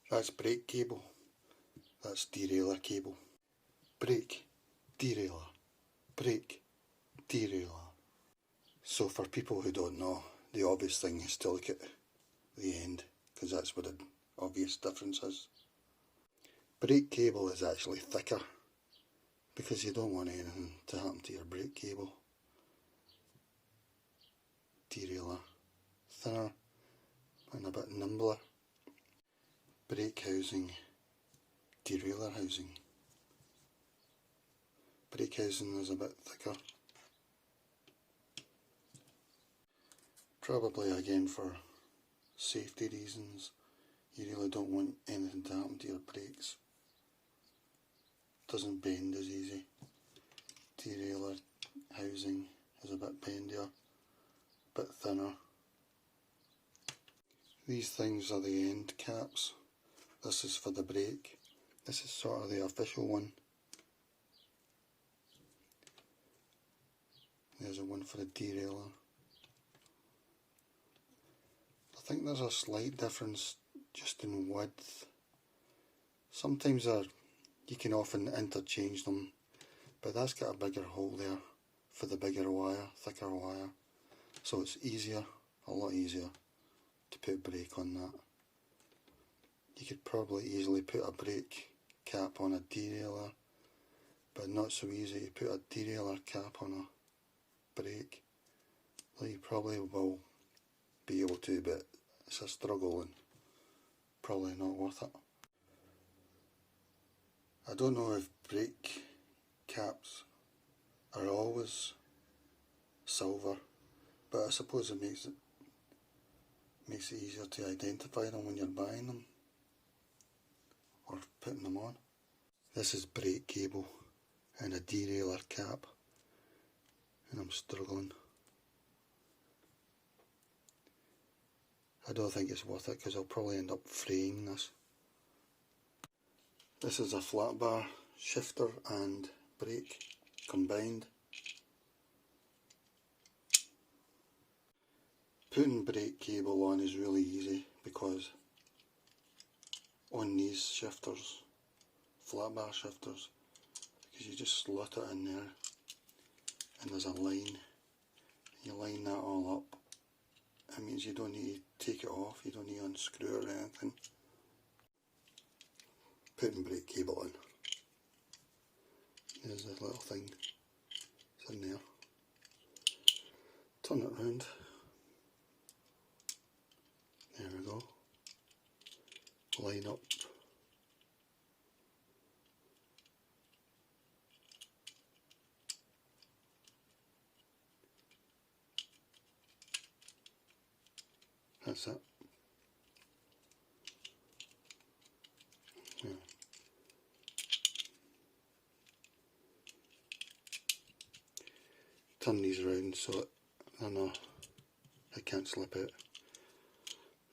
That's brake cable. That's derailleur cable. Brake, derailleur, brake, derailleur. So for people who don't know, the obvious thing is to look at the end, because that's what the obvious difference is. Brake cable is actually thicker, because you don't want anything to happen to your brake cable. Derailleur, thinner and a bit nimbler. Brake housing, derailleur housing. Brake housing is a bit thicker. Probably again for safety reasons. You really don't want anything to happen to your brakes. Doesn't bend as easy. Derailleur housing is a bit bendier, a bit thinner. These things are the end caps. This is for the brake. This is sort of the official one. There's a one for the derailleur. I think there's a slight difference just in width. Sometimes you can often interchange them, but that's got a bigger hole there for the bigger wire, thicker wire. So it's easier, a lot easier to put brake on that. You could probably easily put a brake cap on a derailleur, but not so easy to put a derailleur cap on a brake. Well, you probably will be able to, but it's a struggle and probably not worth it. I don't know if brake caps are always silver, but I suppose it makes it easier to identify them when you're buying them or putting them on. This is brake cable and a derailleur cap, and I'm struggling. I don't think it's worth it because I'll probably end up fraying this. This is a flat bar shifter and brake combined. Putting brake cable on is really easy because on these shifters, flat bar shifters, because you just slot it in there and there's a line. You line that all up. It means you don't need to take it off, you don't need to unscrew or anything. Putting brake cable in. There's a little thing. It's in there. Turn it round. There we go. Line up. That's it. Yeah. Turn these round so it can't slip out.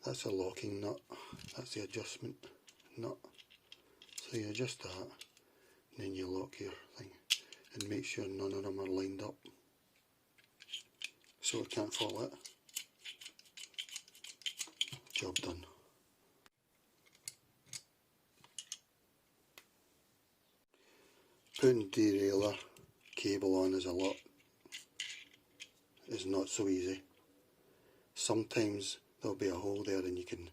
That's a locking nut. That's the adjustment nut. So you adjust that, and then you lock your thing, and make sure none of them are lined up, so it can't fall out. Job done. Putting derailleur cable on is not so easy. Sometimes there'll be a hole there and you can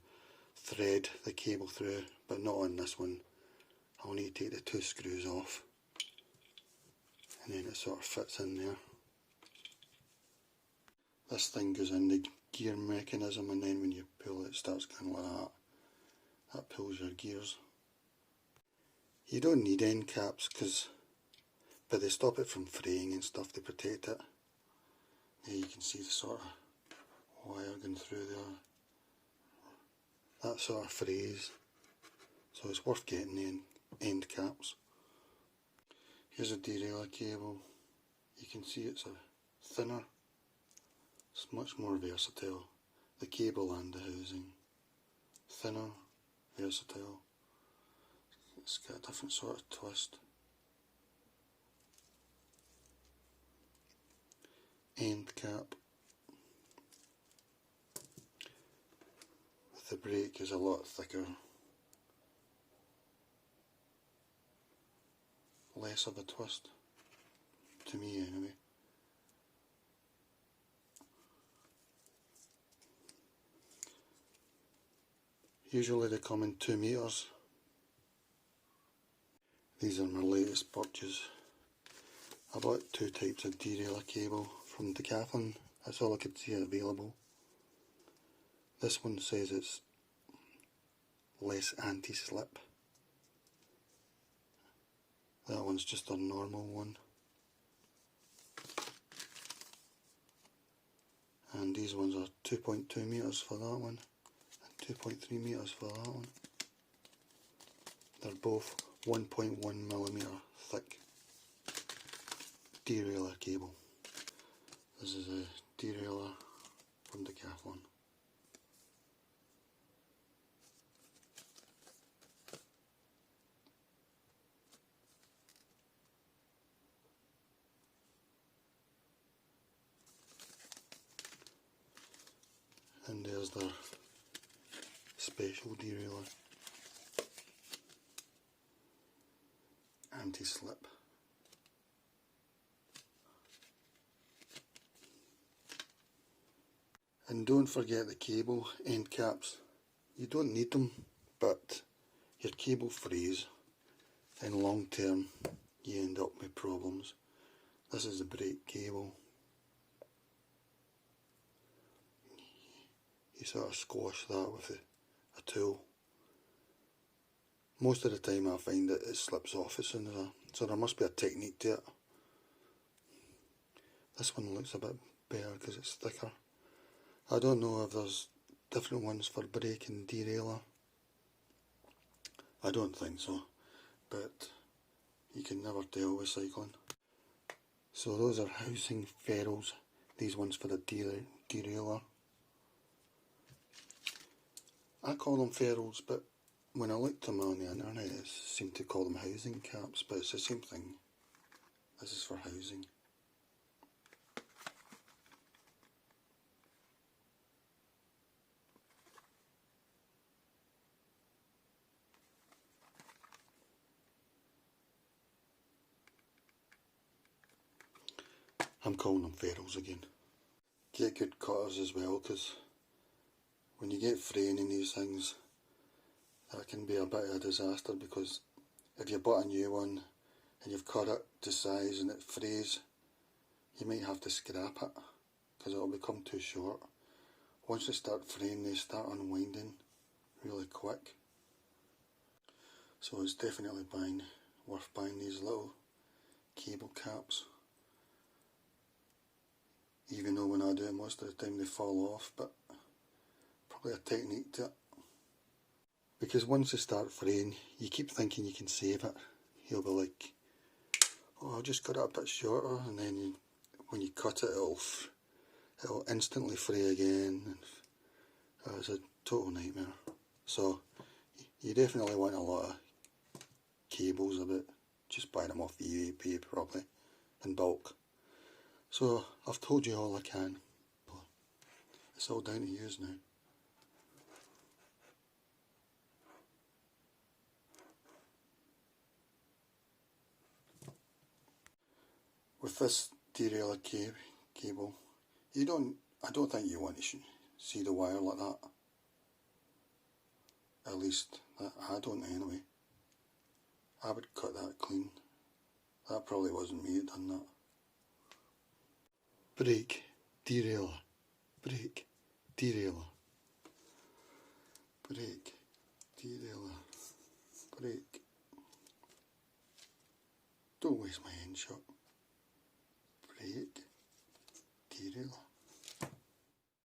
thread the cable through, but not on this one. I'll need to take the 2 screws off, and then it sort of fits in there. This thing goes in the gear mechanism, and then when you pull it starts kind of like that. That pulls your gears. You don't need end caps but they stop it from fraying and stuff, they protect it. There you can see the sort of wire going through there. That sort of frays, so it's worth getting the end caps. Here's a derailleur cable. You can see it's a thinner. It's much more versatile. The cable and the housing. Thinner, versatile. It's got a different sort of twist. End cap. The brake is a lot thicker less of a twist, to me anyway. Usually they come in 2 meters. These are my latest purchase. I bought 2 types of derailleur cable from Decathlon. That's all I could see available. This one says it's less anti-slip. That one's just a normal one. And these ones are 2.2 meters for that one and 2.3 meters for that one. They're both 1.1 millimeter thick derailleur cable. This is a derailleur from Decathlon. And there's their special derailleur. Anti-slip. And don't forget the cable end caps. You don't need them, but your cable frays, and long term you end up with problems. This is the brake cable. You sort of squash that with a tool. Most of the time I find that it slips off as soon as so there must be a technique to it. This one looks a bit better because it's thicker. I don't know if there's different ones for brake and derailleur. I don't think so, but you can never tell with cycling. So those are housing ferrules, these ones for the derailleur. I call them ferrules, but when I looked them on the internet it seemed to call them housing caps, but it's the same thing. This is for housing. I'm calling them ferrules again. Get good cutters as well, because when you get fraying in these things, that can be a bit of a disaster, because if you bought a new one and you've cut it to size and it frays, you might have to scrap it because it will become too short. Once they start fraying, they start unwinding really quick. So it's definitely worth buying these little cable caps. Even though when I do it, most of the time they fall off, but probably a technique to it. Because once they start fraying, you keep thinking you can save it. You'll be like, oh, I'll just cut it a bit shorter, and then when you cut it, it'll instantly fray again. It's a total nightmare. So you definitely want a lot of cables about. Just buy them off eBay probably in bulk. So I've told you all I can. It's all down to you now. With this derailleur cable, I don't think you want to see the wire like that. At least I don't anyway. I would cut that clean. That probably wasn't me that done that. Brake, derailleur, brake, derailleur, brake, derailleur, brake. Don't waste my end shot. Brake, derailleur.